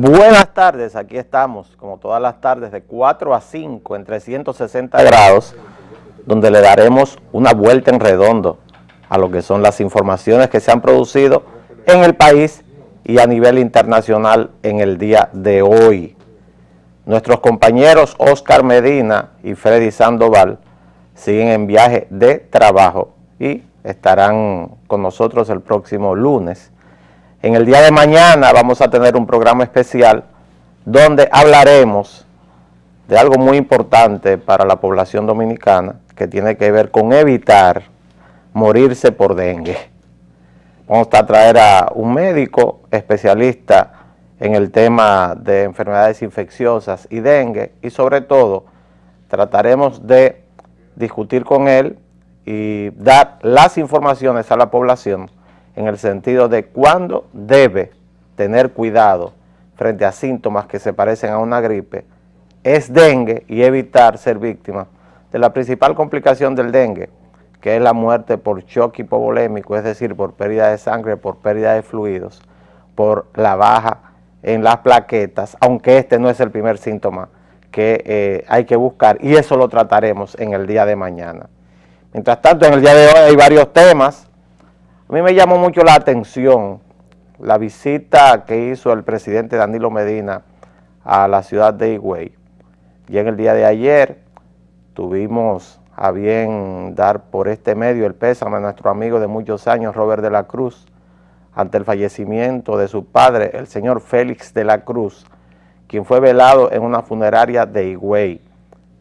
Buenas tardes, aquí estamos, como todas las tardes, de 4 a 5 en 360 grados, donde le daremos una vuelta en redondo a lo que son las informaciones que se han producido en el país y a nivel internacional en el día de hoy. Nuestros compañeros Oscar Medina y Freddy Sandoval siguen en viaje de trabajo y estarán con nosotros el próximo lunes. En el día de mañana vamos a tener un programa especial donde hablaremos de algo muy importante para la población dominicana que tiene que ver con evitar morirse por dengue. Vamos a traer a un médico especialista en el tema de enfermedades infecciosas y dengue, y sobre todo trataremos de discutir con él y dar las informaciones a la población en el sentido de cuándo debe tener cuidado frente a síntomas que se parecen a una gripe, es dengue, y evitar ser víctima de la principal complicación del dengue, que es la muerte por shock hipovolémico, es decir, por pérdida de sangre, por pérdida de fluidos, por la baja en las plaquetas, aunque este no es el primer síntoma que hay que buscar, y eso lo trataremos en el día de mañana. Mientras tanto, en el día de hoy hay varios temas. A mí me llamó mucho la atención la visita que hizo el presidente Danilo Medina a la ciudad de Higüey. Y en el día de ayer tuvimos a bien dar por este medio el pésame a nuestro amigo de muchos años, Robert de la Cruz, ante el fallecimiento de su padre, el señor Félix de la Cruz, quien fue velado en una funeraria de Higüey.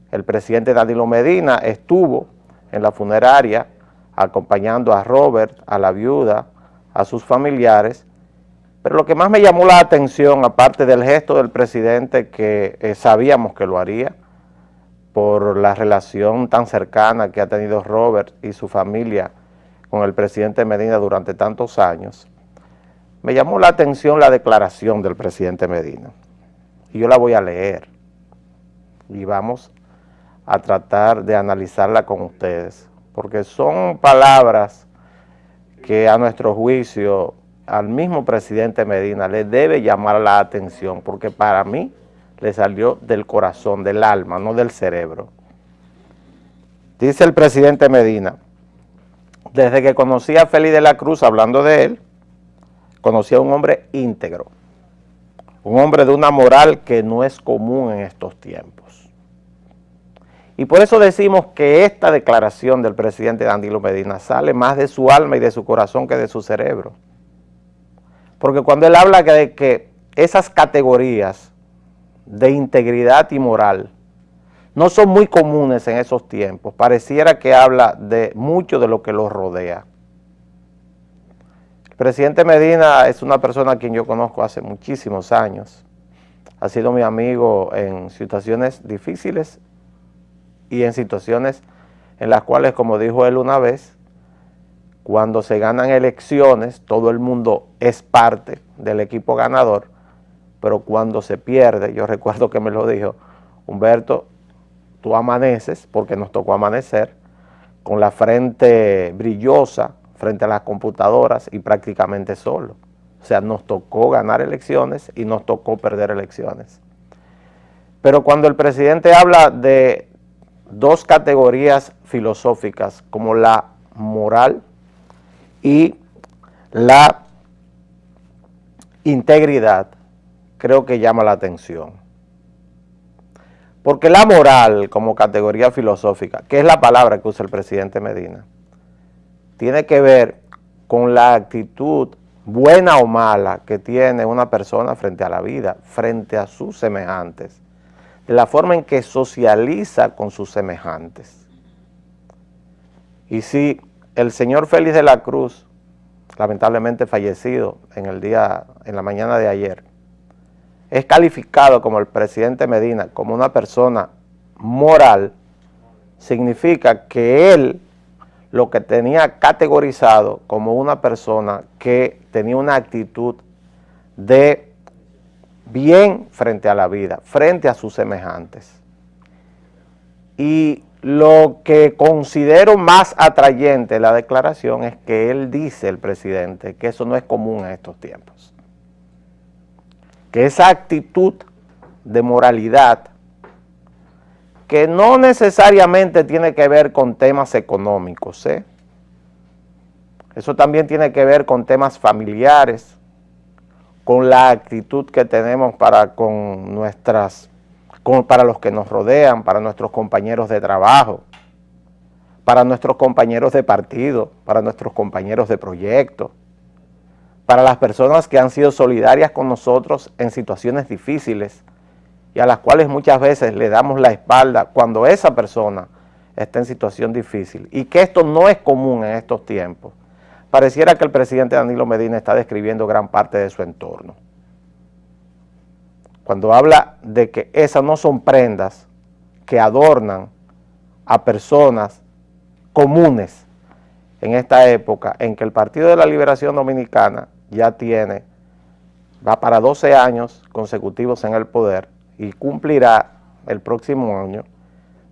El presidente Danilo Medina estuvo en la funeraria acompañando a Robert, a la viuda, a sus familiares, pero lo que más me llamó la atención, aparte del gesto del presidente, que sabíamos que lo haría, por la relación tan cercana que ha tenido Robert y su familia con el presidente Medina durante tantos años, me llamó la atención la declaración del presidente Medina, y yo la voy a leer, y vamos a tratar de analizarla con ustedes, porque son palabras que a nuestro juicio al mismo presidente Medina le debe llamar la atención, porque para mí le salió del corazón, del alma, no del cerebro. Dice el presidente Medina: desde que conocí a Félix de la Cruz, hablando de él, conocí a un hombre íntegro, un hombre de una moral que no es común en estos tiempos. Y por eso decimos que esta declaración del presidente Danilo Medina sale más de su alma y de su corazón que de su cerebro. Porque cuando él habla de que esas categorías de integridad y moral no son muy comunes en esos tiempos, pareciera que habla de mucho de lo que los rodea. El presidente Medina es una persona a quien yo conozco hace muchísimos años. Ha sido mi amigo en situaciones difíciles y en situaciones en las cuales, como dijo él una vez, cuando se ganan elecciones, todo el mundo es parte del equipo ganador, pero cuando se pierde, yo recuerdo que me lo dijo, Humberto, tú amaneces, porque nos tocó amanecer, con la frente brillosa frente a las computadoras y prácticamente solo. O sea, nos tocó ganar elecciones y nos tocó perder elecciones. Pero cuando el presidente habla de dos categorías filosóficas como la moral y la integridad, creo que llama la atención. Porque la moral como categoría filosófica, que es la palabra que usa el presidente Medina, tiene que ver con la actitud buena o mala que tiene una persona frente a la vida, frente a sus semejantes, de la forma en que socializa con sus semejantes. Y si el señor Félix de la Cruz, lamentablemente fallecido en la mañana de ayer, es calificado como el presidente Medina, como una persona moral, significa que él lo que tenía categorizado como una persona que tenía una actitud de bien frente a la vida, frente a sus semejantes. Y lo que considero más atrayente de la declaración es que él dice, el presidente, que eso no es común en estos tiempos. que esa actitud de moralidad, que no necesariamente tiene que ver con temas económicos, eso también tiene que ver con temas familiares, con la actitud que tenemos para para los que nos rodean, para nuestros compañeros de trabajo, para nuestros compañeros de partido, para nuestros compañeros de proyecto, para las personas que han sido solidarias con nosotros en situaciones difíciles y a las cuales muchas veces le damos la espalda cuando esa persona está en situación difícil, y que esto no es común en estos tiempos. Pareciera que el presidente Danilo Medina está describiendo gran parte de su entorno. Cuando habla de que esas no son prendas que adornan a personas comunes en esta época en que el Partido de la Liberación Dominicana ya va para 12 años consecutivos en el poder y cumplirá el próximo año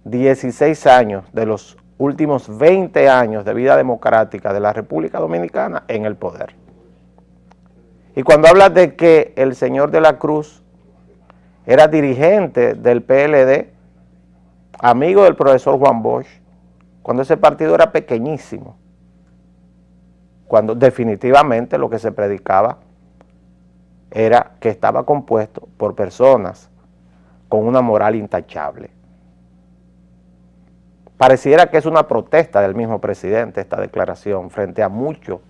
16 años de los últimos 20 años de vida democrática de la República Dominicana en el poder. Y cuando habla de que el señor de la Cruz era dirigente del PLD, amigo del profesor Juan Bosch, cuando ese partido era pequeñísimo, cuando definitivamente lo que se predicaba era que estaba compuesto por personas con una moral intachable. Pareciera que es una protesta del mismo presidente esta declaración frente a mucho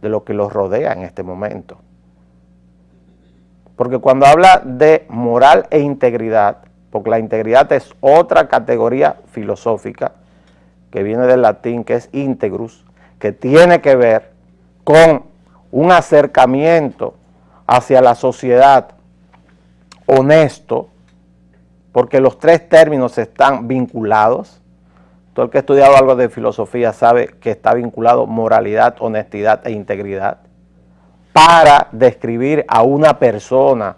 de lo que los rodea en este momento. Porque cuando habla de moral e integridad, porque la integridad es otra categoría filosófica que viene del latín, que es integrus, que tiene que ver con un acercamiento hacia la sociedad honesto, porque los tres términos están vinculados. Todo el que ha estudiado algo de filosofía sabe que está vinculado moralidad, honestidad e integridad para describir a una persona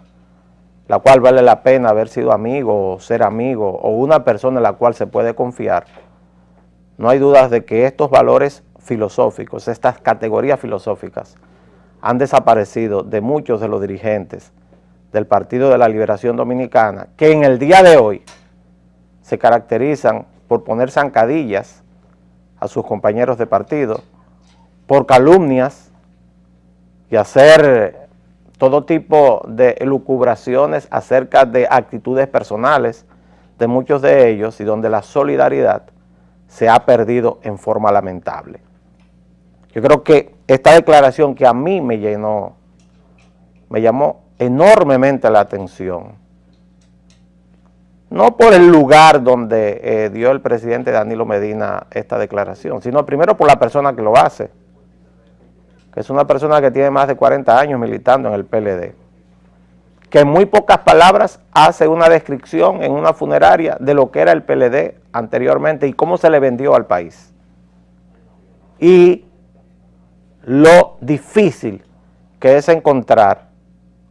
la cual vale la pena haber sido amigo o ser amigo, o una persona en la cual se puede confiar. No hay dudas de que estos valores filosóficos, estas categorías filosóficas, han desaparecido de muchos de los dirigentes del Partido de la Liberación Dominicana, que en el día de hoy se caracterizan por poner zancadillas a sus compañeros de partido, por calumnias y hacer todo tipo de elucubraciones acerca de actitudes personales de muchos de ellos, y donde la solidaridad se ha perdido en forma lamentable. Yo creo que esta declaración, que a mí me llamó enormemente la atención, no por el lugar donde dio el presidente Danilo Medina esta declaración, sino primero por la persona que lo hace, que es una persona que tiene más de 40 años militando en el PLD, que en muy pocas palabras hace una descripción en una funeraria de lo que era el PLD anteriormente y cómo se le vendió al país. Y lo difícil que es encontrar,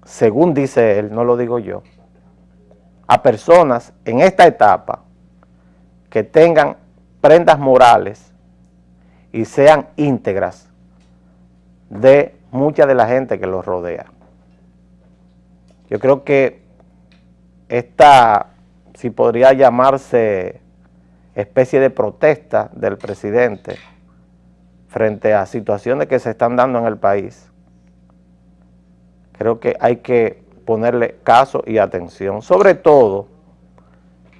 según dice él, no lo digo yo, a personas en esta etapa que tengan prendas morales y sean íntegras de mucha de la gente que los rodea. Yo creo que esta, si podría llamarse especie de protesta del presidente frente a situaciones que se están dando en el país, creo que hay que ponerle caso y atención, sobre todo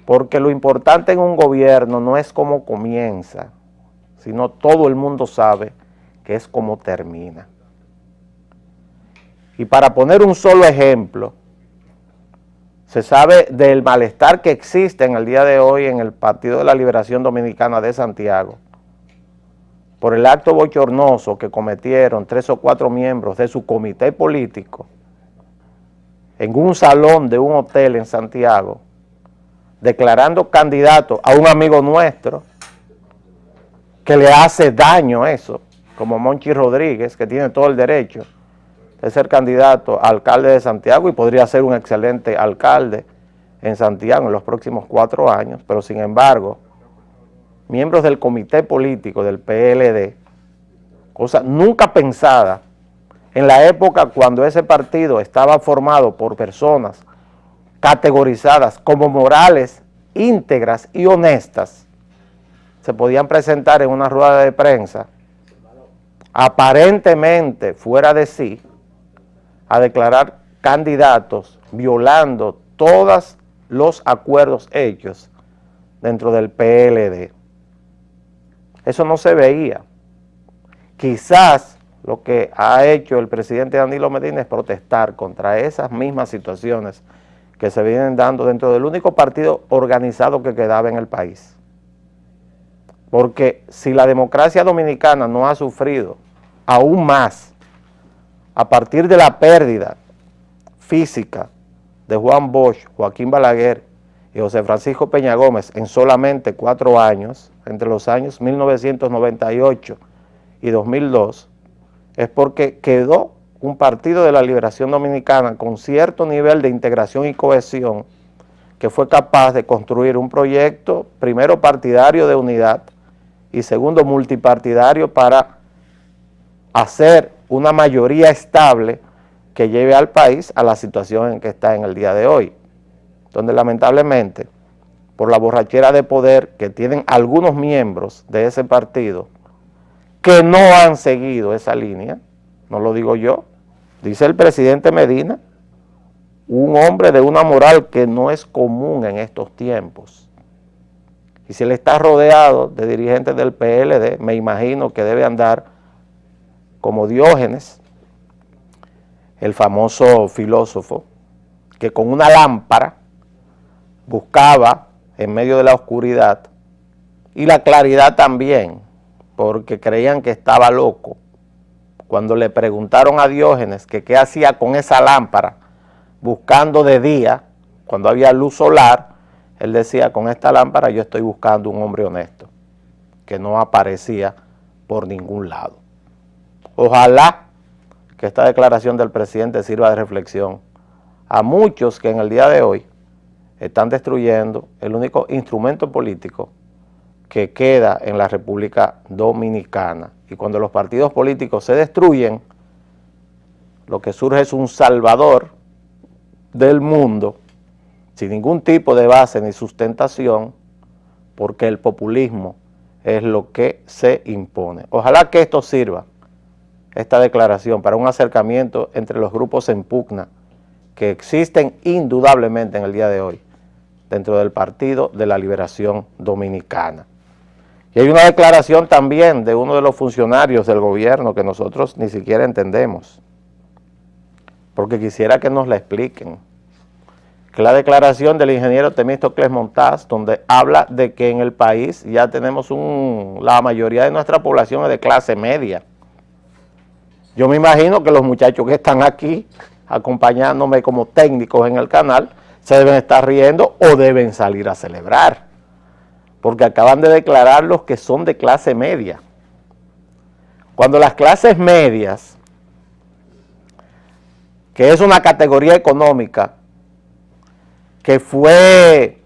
porque lo importante en un gobierno no es cómo comienza, sino todo el mundo sabe que es cómo termina. Y para poner un solo ejemplo, se sabe del malestar que existe en el día de hoy en el Partido de la Liberación Dominicana de Santiago por el acto bochornoso que cometieron 3 o 4 miembros de su comité político en un salón de un hotel en Santiago, declarando candidato a un amigo nuestro que le hace daño eso, como Monchi Rodríguez, que tiene todo el derecho de ser candidato a alcalde de Santiago y podría ser un excelente alcalde en Santiago en los próximos 4 años, pero sin embargo, miembros del comité político del PLD, cosa nunca pensada en la época cuando ese partido estaba formado por personas categorizadas como morales, íntegras y honestas, se podían presentar en una rueda de prensa aparentemente fuera de sí a declarar candidatos violando todos los acuerdos hechos dentro del PLD. Eso no se veía. Quizás lo que ha hecho el presidente Danilo Medina es protestar contra esas mismas situaciones que se vienen dando dentro del único partido organizado que quedaba en el país. Porque si la democracia dominicana no ha sufrido aún más a partir de la pérdida física de Juan Bosch, Joaquín Balaguer y José Francisco Peña Gómez en solamente 4 años, entre los años 1998 y 2002, es porque quedó un Partido de la Liberación Dominicana con cierto nivel de integración y cohesión que fue capaz de construir un proyecto, primero partidario de unidad y segundo multipartidario para hacer una mayoría estable que lleve al país a la situación en que está en el día de hoy, donde lamentablemente, por la borrachera de poder que tienen algunos miembros de ese partido, que no han seguido esa línea, no lo digo yo, dice el presidente Medina, un hombre de una moral que no es común en estos tiempos. Y si él está rodeado de dirigentes del PLD, me imagino que debe andar como Diógenes, el famoso filósofo, que con una lámpara buscaba en medio de la oscuridad y la claridad también, porque creían que estaba loco. Cuando le preguntaron a Diógenes que qué hacía con esa lámpara, buscando de día, cuando había luz solar, él decía, con esta lámpara yo estoy buscando un hombre honesto, que no aparecía por ningún lado. Ojalá que esta declaración del presidente sirva de reflexión a muchos que en el día de hoy están destruyendo el único instrumento político que queda en la República Dominicana. Y cuando los partidos políticos se destruyen, lo que surge es un salvador del mundo sin ningún tipo de base ni sustentación, porque el populismo es lo que se impone. Ojalá que esto sirva, esta declaración, para un acercamiento entre los grupos en pugna que existen indudablemente en el día de hoy dentro del Partido de la Liberación Dominicana. Y hay una declaración también de uno de los funcionarios del gobierno que nosotros ni siquiera entendemos, porque quisiera que nos la expliquen, que la declaración del ingeniero Temístocles Montaz, donde habla de que en el país ya tenemos la mayoría de nuestra población es de clase media. Yo me imagino que los muchachos que están aquí acompañándome como técnicos en el canal se deben estar riendo o deben salir a celebrar, porque acaban de declarar los que son de clase media. Cuando las clases medias, que es una categoría económica que fue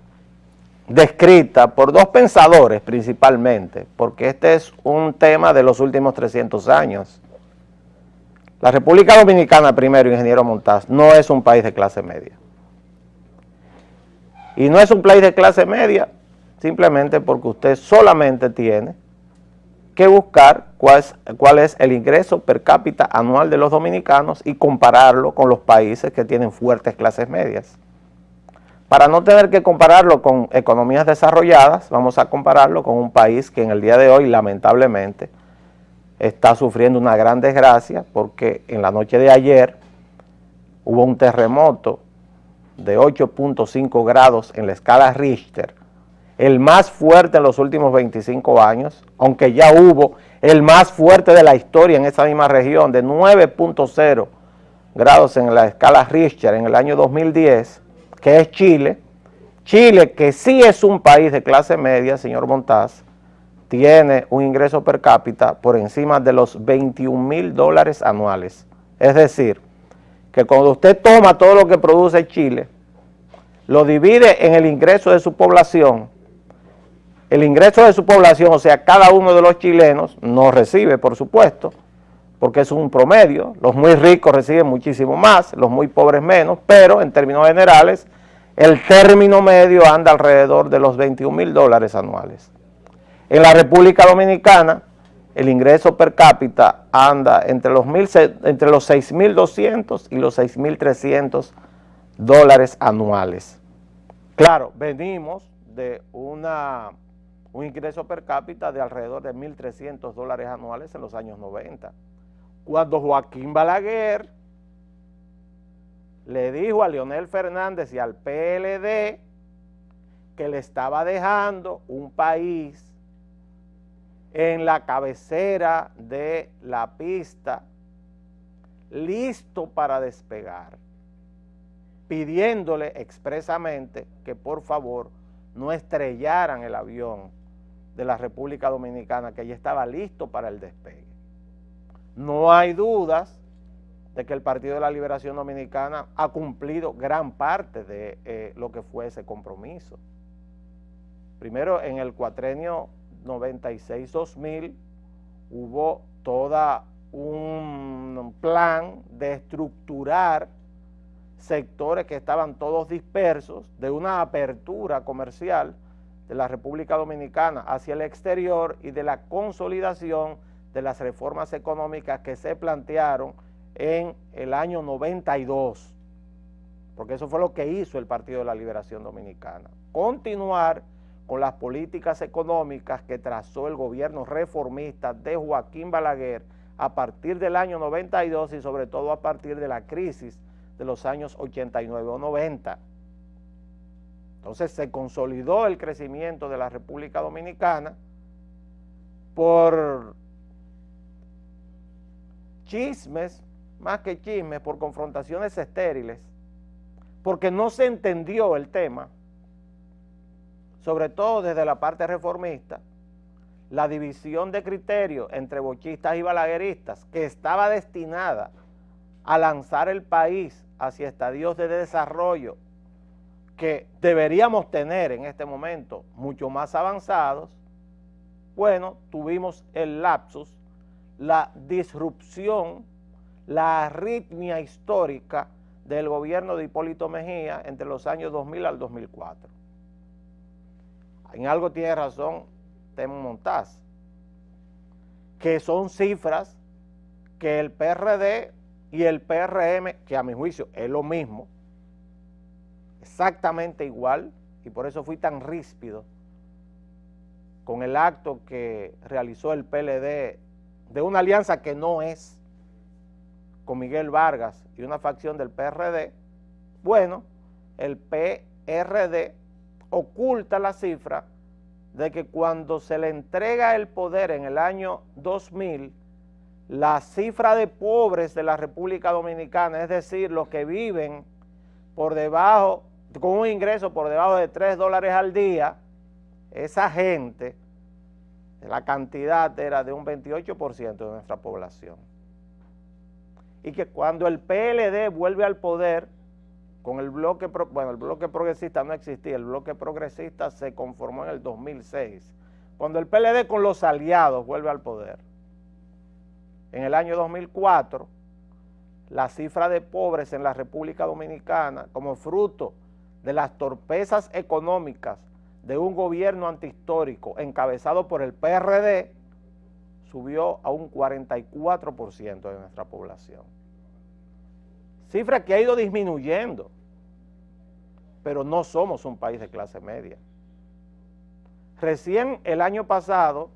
descrita por dos pensadores principalmente, porque este es un tema de los últimos 300 años. La República Dominicana, primero, ingeniero Montaz, no es un país de clase media. Y no es un país de clase media simplemente porque usted solamente tiene que buscar cuál es el ingreso per cápita anual de los dominicanos y compararlo con los países que tienen fuertes clases medias. Para no tener que compararlo con economías desarrolladas, vamos a compararlo con un país que en el día de hoy, lamentablemente, está sufriendo una gran desgracia porque en la noche de ayer hubo un terremoto de 8.5 grados en la escala Richter, el más fuerte en los últimos 25 años, aunque ya hubo el más fuerte de la historia en esa misma región, de 9.0 grados en la escala Richter en el año 2010, que es Chile. Chile, que sí es un país de clase media, señor Montaz, tiene un ingreso per cápita por encima de los $21,000 anuales. Es decir, que cuando usted toma todo lo que produce Chile, lo divide en el ingreso de su población, o sea, cada uno de los chilenos no recibe, por supuesto, porque es un promedio, los muy ricos reciben muchísimo más, los muy pobres menos, pero en términos generales, el término medio anda alrededor de los $21,000 anuales. En la República Dominicana, el ingreso per cápita anda entre los 6.200 y los 6.300 anuales. Claro, venimos de un ingreso per cápita de alrededor de $1.300 anuales en los años 90. Cuando Joaquín Balaguer le dijo a Leonel Fernández y al PLD que le estaba dejando un país en la cabecera de la pista, listo para despegar, pidiéndole expresamente que por favor no estrellaran el avión de la República Dominicana, que ya estaba listo para el despegue. No hay dudas de que el Partido de la Liberación Dominicana ha cumplido gran parte de lo que fue ese compromiso. Primero, en el cuatrenio 96-2000 hubo todo un plan de estructurar sectores que estaban todos dispersos, de una apertura comercial de la República Dominicana hacia el exterior y de la consolidación de las reformas económicas que se plantearon en el año 92, porque eso fue lo que hizo el Partido de la Liberación Dominicana, continuar con las políticas económicas que trazó el gobierno reformista de Joaquín Balaguer a partir del año 92 y sobre todo a partir de la crisis de los años 89 o 90. Entonces se consolidó el crecimiento de la República Dominicana por chismes, más que chismes, por confrontaciones estériles, porque no se entendió el tema, sobre todo desde la parte reformista, la división de criterios entre bochistas y balagueristas, que estaba destinada a lanzar el país hacia estadios de desarrollo que deberíamos tener en este momento mucho más avanzados. Bueno, tuvimos el lapsus, la disrupción, la arritmia histórica del gobierno de Hipólito Mejía entre los años 2000 al 2004. En algo tiene razón Temo Montaz, que son cifras que el PRD y el PRM, que a mi juicio es lo mismo, exactamente igual, y por eso fui tan ríspido con el acto que realizó el PLD de una alianza que no es con Miguel Vargas y una facción del PRD. Bueno, el PRD oculta la cifra de que cuando se le entrega el poder en el año 2000, la cifra de pobres de la República Dominicana, es decir, los que viven por debajo, con un ingreso por debajo de $3 al día, esa gente, la cantidad era de un 28% de nuestra población. Y que cuando el PLD vuelve al poder, con el bloque, bueno, el bloque progresista no existía, el bloque progresista se conformó en el 2006. Cuando el PLD con los aliados vuelve al poder, en el año 2004, la cifra de pobres en la República Dominicana, como fruto de las torpezas económicas de un gobierno antihistórico encabezado por el PRD, subió a un 44% de nuestra población. Cifra que ha ido disminuyendo, pero no somos un país de clase media. Recién el año pasado,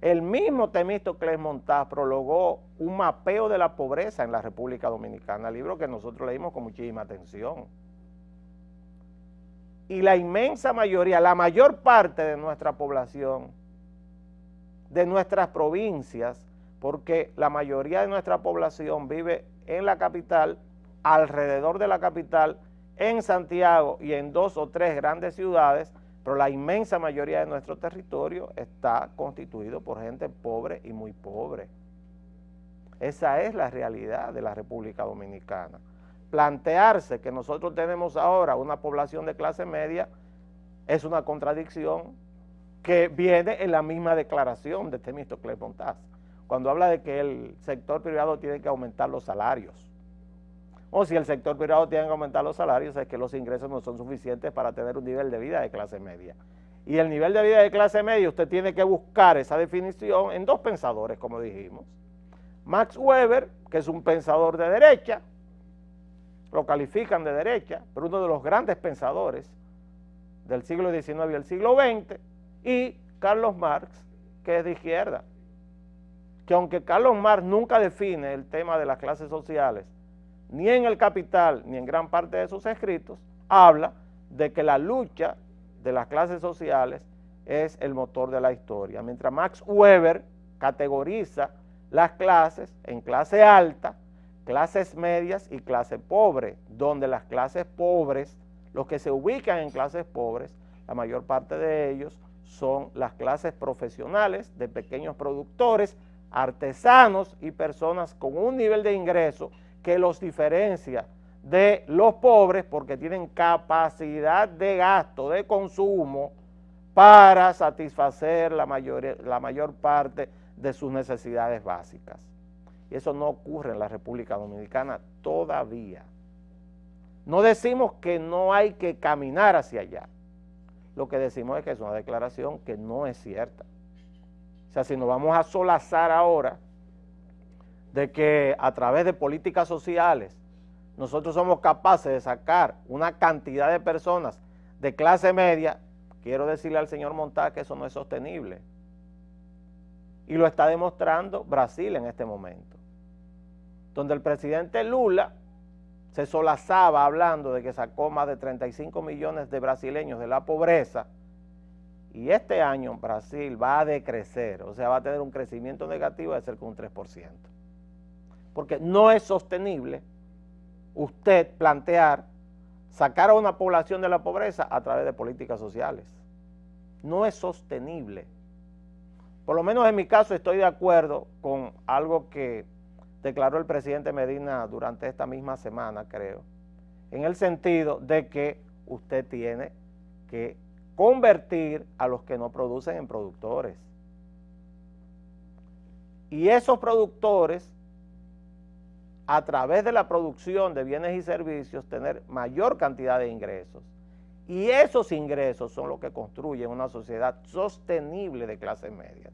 el mismo Temístocles Montaz prologó un mapeo de la pobreza en la República Dominicana, libro que nosotros leímos con muchísima atención. Y la inmensa mayoría, la mayor parte de nuestra población, de nuestras provincias, porque la mayoría de nuestra población vive en la capital, alrededor de la capital, en Santiago y en 2 o 3 grandes ciudades, pero la inmensa mayoría de nuestro territorio está constituido por gente pobre y muy pobre. Esa es la realidad de la República Dominicana. Plantearse que nosotros tenemos ahora una población de clase media es una contradicción que viene en la misma declaración de Temístocles Montaz. cuando habla de que el sector privado tiene que aumentar los salarios. O si el sector privado tiene que aumentar los salarios, es que los ingresos no son suficientes para tener un nivel de vida de clase media. Y el nivel de vida de clase media, usted tiene que buscar esa definición en dos pensadores, como dijimos. Max Weber, que es un pensador de derecha, lo califican de derecha, pero uno de los grandes pensadores del siglo XIX y el siglo XX, y Carlos Marx, que es de izquierda. Que aunque Carlos Marx nunca define el tema de las clases sociales, ni en El Capital, ni en gran parte de sus escritos, habla de que la lucha de las clases sociales es el motor de la historia. Mientras Max Weber categoriza las clases en clase alta, clases medias y clase pobre, donde las clases pobres, los que se ubican en clases pobres, la mayor parte de ellos son las clases profesionales de pequeños productores, artesanos y personas con un nivel de ingreso que los diferencia de los pobres porque tienen capacidad de gasto, de consumo para satisfacer la mayor parte de sus necesidades básicas. Y eso no ocurre en la República Dominicana todavía. No decimos que no hay que caminar hacia allá. Lo que decimos es que es una declaración que no es cierta. O sea, si nos vamos a solazar ahora de que a través de políticas sociales nosotros somos capaces de sacar una cantidad de personas de clase media, quiero decirle al señor Montá que eso no es sostenible. Y lo está demostrando Brasil en este momento, donde el presidente Lula se solazaba hablando de que sacó más de 35 millones de brasileños de la pobreza, y este año Brasil va a decrecer, o sea, va a tener un crecimiento negativo de cerca de un 3%. Porque no es sostenible usted plantear sacar a una población de la pobreza a través de políticas sociales. No es sostenible. Por lo menos en mi caso estoy de acuerdo con algo que declaró el presidente Medina durante esta misma semana, creo, en el sentido de que usted tiene que convertir a los que no producen en productores. Y esos productores, a través de la producción de bienes y servicios, tener mayor cantidad de ingresos. Y esos ingresos son los que construyen una sociedad sostenible de clases medias.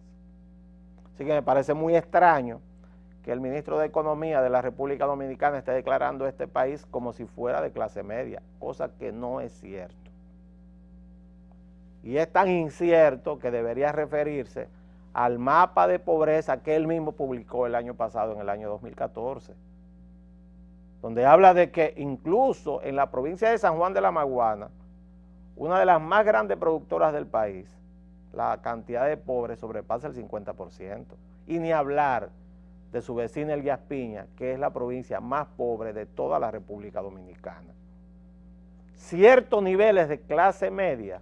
Así que me parece muy extraño que el ministro de Economía de la República Dominicana esté declarando este país como si fuera de clase media, cosa que no es cierto. Y es tan incierto que debería referirse al mapa de pobreza que él mismo publicó el año pasado, en el año 2014, donde habla de que incluso en la provincia de San Juan de la Maguana, una de las más grandes productoras del país, la cantidad de pobres sobrepasa el 50%. Y ni hablar de su vecina Elías Piña, que es la provincia más pobre de toda la República Dominicana. Ciertos niveles de clase media,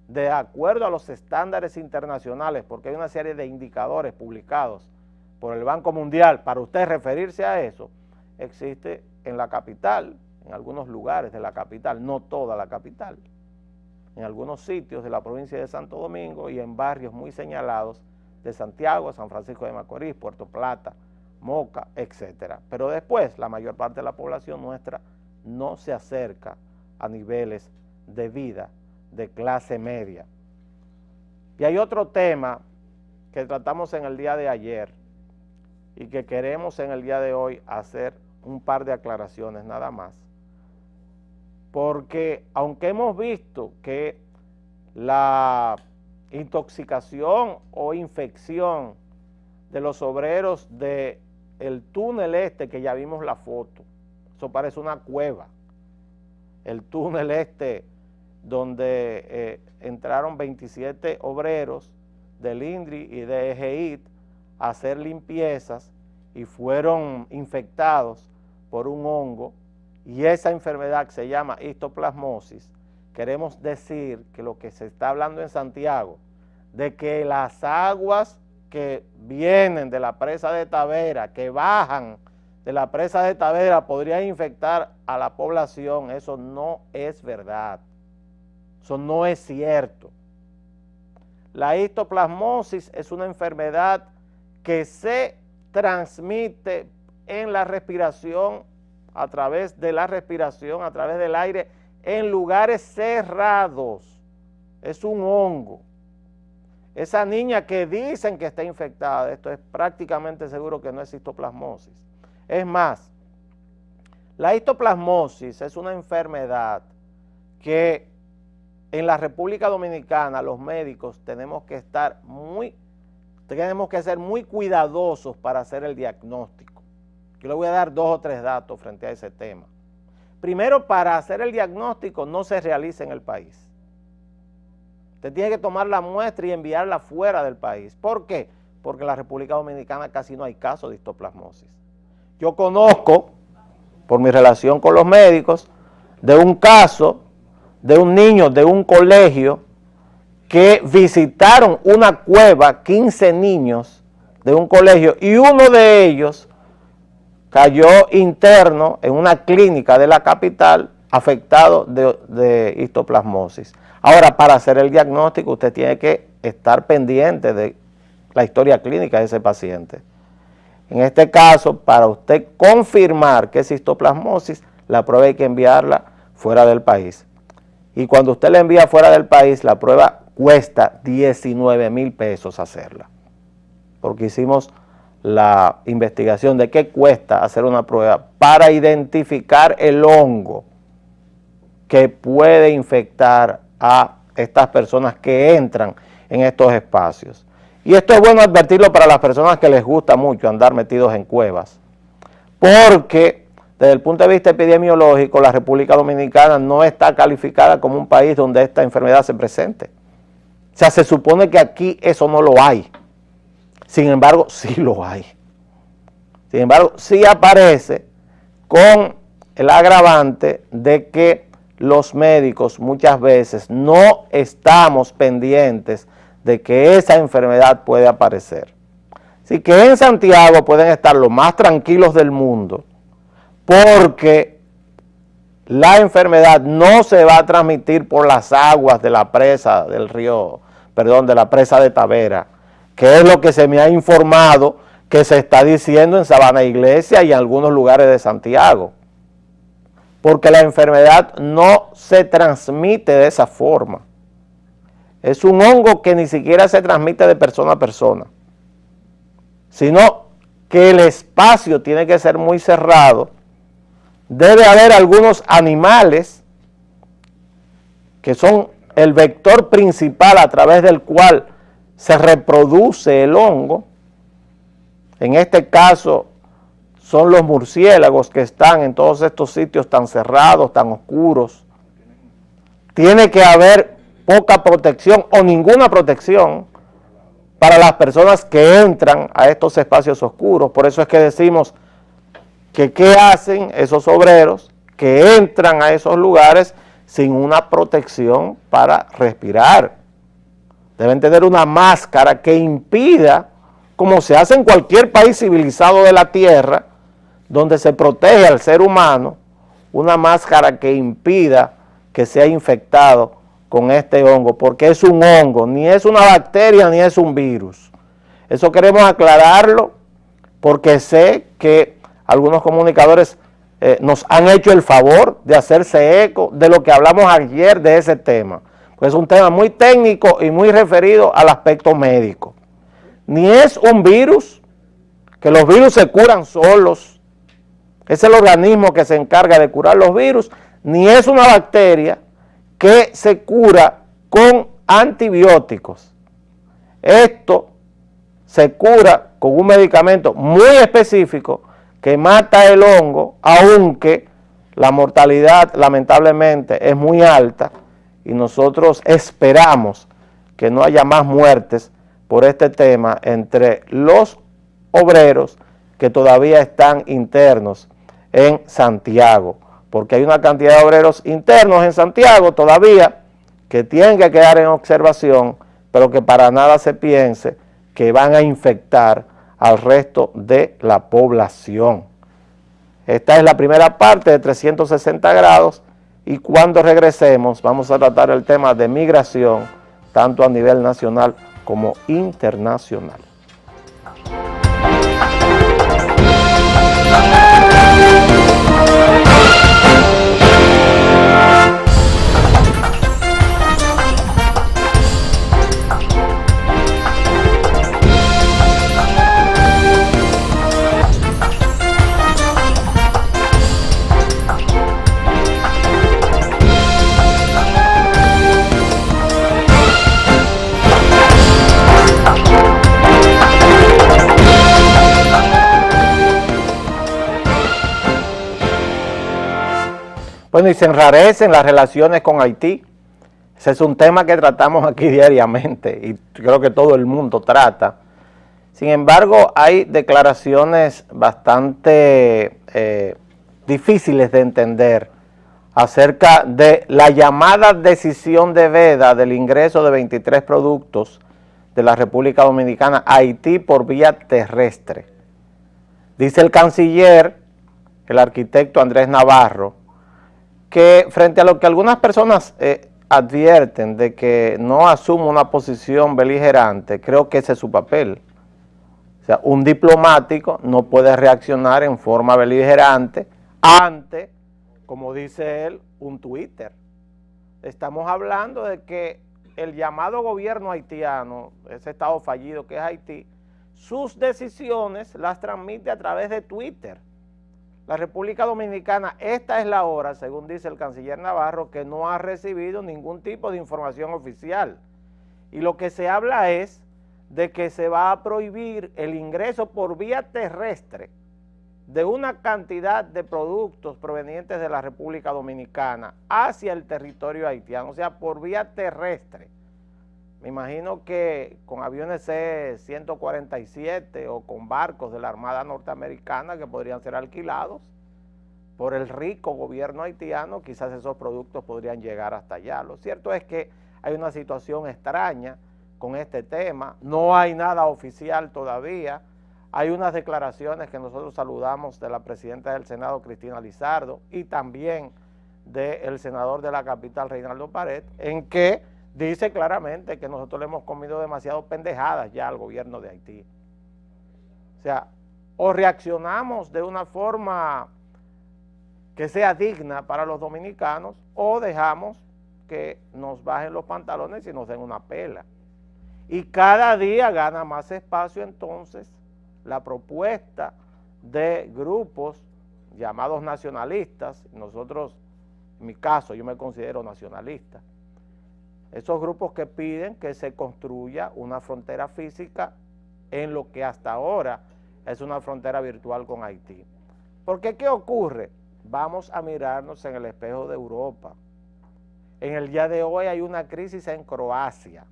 de acuerdo a los estándares internacionales, porque hay una serie de indicadores publicados por el Banco Mundial para usted referirse a eso, existe en la capital, en algunos lugares de la capital, no toda la capital, en algunos sitios de la provincia de Santo Domingo y en barrios muy señalados de Santiago, San Francisco de Macorís, Puerto Plata, Moca, etcétera. Pero después la mayor parte de la población nuestra no se acerca a niveles de vida de clase media. Y hay otro tema que tratamos en el día de ayer y que queremos en el día de hoy hacer un par de aclaraciones nada más, porque aunque hemos visto que la intoxicación o infección de los obreros del túnel este, que ya vimos la foto, eso parece una cueva, el túnel este donde entraron 27 obreros del INDRI y de EGEIT a hacer limpiezas y fueron infectados por un hongo, y esa enfermedad que se llama histoplasmosis. Queremos decir que lo que se está hablando en Santiago, de que las aguas que vienen de la presa de Tavera, que bajan de la presa de Tavera, podrían infectar a la población, eso no es verdad. Eso no es cierto. La histoplasmosis es una enfermedad que se transmite en la respiración, a través de la respiración, a través del aire, en lugares cerrados. Es un hongo. Esa niña que dicen que está infectada, esto es prácticamente seguro que no es histoplasmosis. Es más, la histoplasmosis es una enfermedad que en la República Dominicana los médicos tenemos que ser muy cuidadosos para hacer el diagnóstico. Yo le voy a dar 2 o 3 datos frente a ese tema. Primero, para hacer el diagnóstico no se realiza en el país. Usted tiene que tomar la muestra y enviarla fuera del país. ¿Por qué? Porque en la República Dominicana casi no hay casos de histoplasmosis. Yo conozco, por mi relación con los médicos, de un caso de un niño de un colegio que visitaron una cueva, 15 niños de un colegio, y uno de ellos cayó interno en una clínica de la capital afectado de histoplasmosis. Ahora, para hacer el diagnóstico, usted tiene que estar pendiente de la historia clínica de ese paciente. En este caso, para usted confirmar que es histoplasmosis, la prueba hay que enviarla fuera del país. Y cuando usted la envía fuera del país, la prueba cuesta 19,000 pesos hacerla. Porque hicimos la investigación de qué cuesta hacer una prueba para identificar el hongo que puede infectar a estas personas que entran en estos espacios. Y esto es bueno advertirlo para las personas que les gusta mucho andar metidos en cuevas, porque desde el punto de vista epidemiológico la República Dominicana no está calificada como un país donde esta enfermedad se presente. O sea, se supone que aquí eso no lo hay. Sin embargo, sí lo hay. Sin embargo, sí aparece con el agravante de que los médicos muchas veces no estamos pendientes de que esa enfermedad puede aparecer. Así que en Santiago pueden estar los más tranquilos del mundo, porque la enfermedad no se va a transmitir por las aguas de la presa del río, de la presa de Tavera, que es lo que se me ha informado que se está diciendo en Sabana Iglesia y en algunos lugares de Santiago. Porque la enfermedad no se transmite de esa forma. Es un hongo que ni siquiera se transmite de persona a persona, sino que el espacio tiene que ser muy cerrado. Debe haber algunos animales que son el vector principal a través del cual se reproduce el hongo. En este caso son los murciélagos que están en todos estos sitios tan cerrados, tan oscuros. Tiene que haber poca protección o ninguna protección para las personas que entran a estos espacios oscuros. Por eso es que decimos que ¿qué hacen esos obreros que entran a esos lugares sin una protección para respirar? Deben tener una máscara que impida, como se hace en cualquier país civilizado de la tierra, donde se protege al ser humano, una máscara que impida que sea infectado con este hongo, porque es un hongo, ni es una bacteria ni es un virus. Eso queremos aclararlo, porque sé que algunos comunicadores nos han hecho el favor de hacerse eco de lo que hablamos ayer de ese tema, pues es un tema muy técnico y muy referido al aspecto médico. Ni es un virus, que los virus se curan solos, es el organismo que se encarga de curar los virus, ni es una bacteria que se cura con antibióticos. Esto se cura con un medicamento muy específico que mata el hongo, aunque la mortalidad lamentablemente es muy alta y nosotros esperamos que no haya más muertes por este tema entre los obreros que todavía están internos en Santiago, porque hay una cantidad de obreros internos en Santiago todavía que tienen que quedar en observación, pero que para nada se piense que van a infectar al resto de la población. Esta es la primera parte de 360 grados y cuando regresemos vamos a tratar el tema de migración, tanto a nivel nacional como internacional. Bueno, y se enrarecen las relaciones con Haití. Ese es un tema que tratamos aquí diariamente y creo que todo el mundo trata. Sin embargo, hay declaraciones bastante difíciles de entender acerca de la llamada decisión de veda del ingreso de 23 productos de la República Dominicana a Haití por vía terrestre. Dice el canciller, el arquitecto Andrés Navarro, que frente a lo que algunas personas advierten de que no asume una posición beligerante, creo que ese es su papel. O sea, un diplomático no puede reaccionar en forma beligerante ante, como dice él, un Twitter. Estamos hablando de que el llamado gobierno haitiano, ese estado fallido que es Haití, sus decisiones las transmite a través de Twitter. La República Dominicana, esta es la hora, según dice el canciller Navarro, que no ha recibido ningún tipo de información oficial. Y lo que se habla es de que se va a prohibir el ingreso por vía terrestre de una cantidad de productos provenientes de la República Dominicana hacia el territorio haitiano, o sea, por vía terrestre. Me imagino que con aviones C-147 o con barcos de la Armada Norteamericana que podrían ser alquilados por el rico gobierno haitiano, quizás esos productos podrían llegar hasta allá. Lo cierto es que hay una situación extraña con este tema, no hay nada oficial todavía, hay unas declaraciones que nosotros saludamos de la presidenta del Senado, Cristina Lizardo, y también del senador de la capital, Reinaldo Pared, en que dice claramente que nosotros le hemos comido demasiado pendejadas ya al gobierno de Haití. O sea, o reaccionamos de una forma que sea digna para los dominicanos o dejamos que nos bajen los pantalones y nos den una pela. Y cada día gana más espacio entonces la propuesta de grupos llamados nacionalistas. Nosotros, en mi caso, yo me considero nacionalista. Esos grupos que piden que se construya una frontera física en lo que hasta ahora es una frontera virtual con Haití. Porque ¿qué ocurre? Vamos a mirarnos en el espejo de Europa. En el día de hoy hay una crisis en Croacia.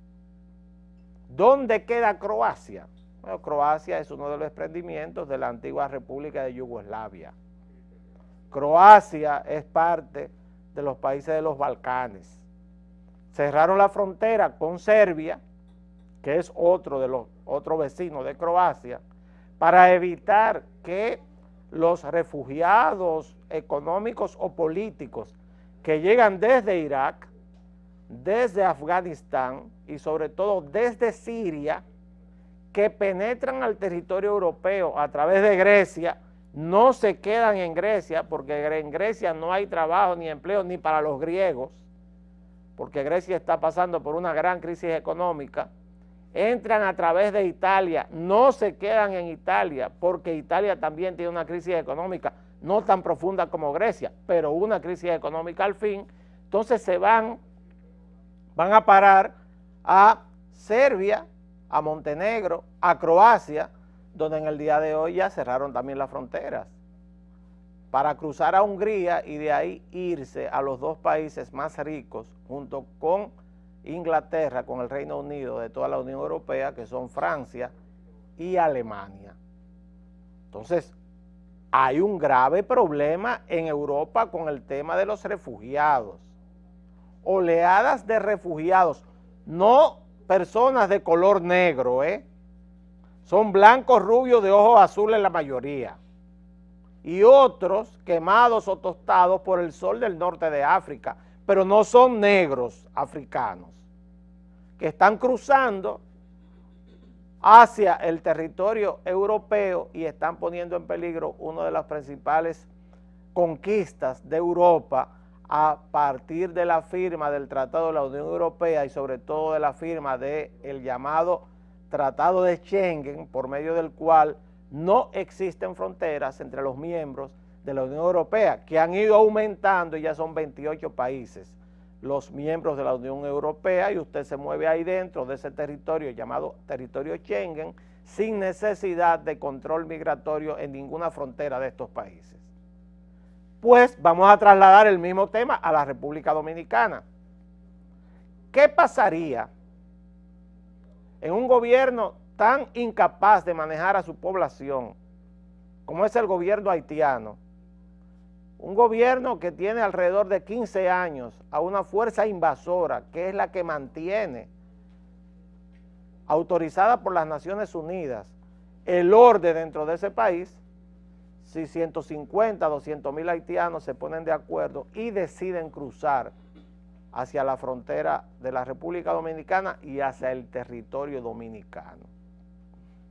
¿Dónde queda Croacia? Bueno, Croacia es uno de los desprendimientos de la antigua República de Yugoslavia. Croacia es parte de los países de los Balcanes. Cerraron la frontera con Serbia, que es otro vecino de Croacia, para evitar que los refugiados económicos o políticos que llegan desde Irak, desde Afganistán y sobre todo desde Siria, que penetran al territorio europeo a través de Grecia, no se quedan en Grecia, porque en Grecia no hay trabajo ni empleo ni para los griegos, porque Grecia está pasando por una gran crisis económica, entran a través de Italia, no se quedan en Italia, porque Italia también tiene una crisis económica, no tan profunda como Grecia, pero una crisis económica al fin. Entonces se van a parar a Serbia, a Montenegro, a Croacia, donde en el día de hoy ya cerraron también las fronteras, para cruzar a Hungría y de ahí irse a los dos países más ricos, junto con Inglaterra, con el Reino Unido de toda la Unión Europea, que son Francia y Alemania. Entonces, hay un grave problema en Europa con el tema de los refugiados. Oleadas de refugiados, no personas de color negro, son blancos, rubios, de ojos azules la mayoría, y otros quemados o tostados por el sol del norte de África, pero no son negros africanos, que están cruzando hacia el territorio europeo y están poniendo en peligro una de las principales conquistas de Europa a partir de la firma del Tratado de la Unión Europea y sobre todo de la firma del llamado Tratado de Schengen, por medio del cual no existen fronteras entre los miembros de la Unión Europea, que han ido aumentando y ya son 28 países los miembros de la Unión Europea, y usted se mueve ahí dentro de ese territorio llamado territorio Schengen sin necesidad de control migratorio en ninguna frontera de estos países. pues vamos a trasladar el mismo tema a la República Dominicana. ¿Qué pasaría en un gobierno tan incapaz de manejar a su población como es el gobierno haitiano? Un gobierno que tiene alrededor de 15 años a una fuerza invasora que es la que mantiene, autorizada por las Naciones Unidas, el orden dentro de ese país. Si 150, 200,000 haitianos se ponen de acuerdo y deciden cruzar hacia la frontera de la República Dominicana y hacia el territorio dominicano.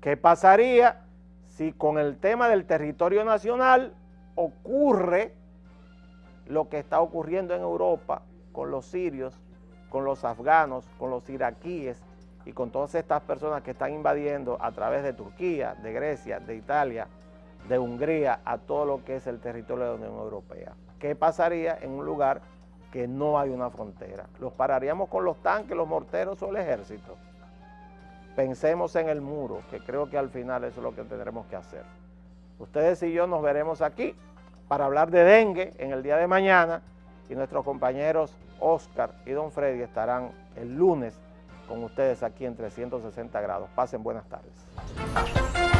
¿Qué pasaría si con el tema del territorio nacional ocurre lo que está ocurriendo en Europa con los sirios, con los afganos, con los iraquíes y con todas estas personas que están invadiendo a través de Turquía, de Grecia, de Italia, de Hungría, a todo lo que es el territorio de la Unión Europea? ¿Qué pasaría en un lugar que no hay una frontera? ¿Los pararíamos con los tanques, los morteros o el ejército? Pensemos en el muro, que creo que al final eso es lo que tendremos que hacer. Ustedes y yo nos veremos aquí para hablar de dengue en el día de mañana, y nuestros compañeros Oscar y Don Freddy estarán el lunes con ustedes aquí en 360 grados. Pasen buenas tardes.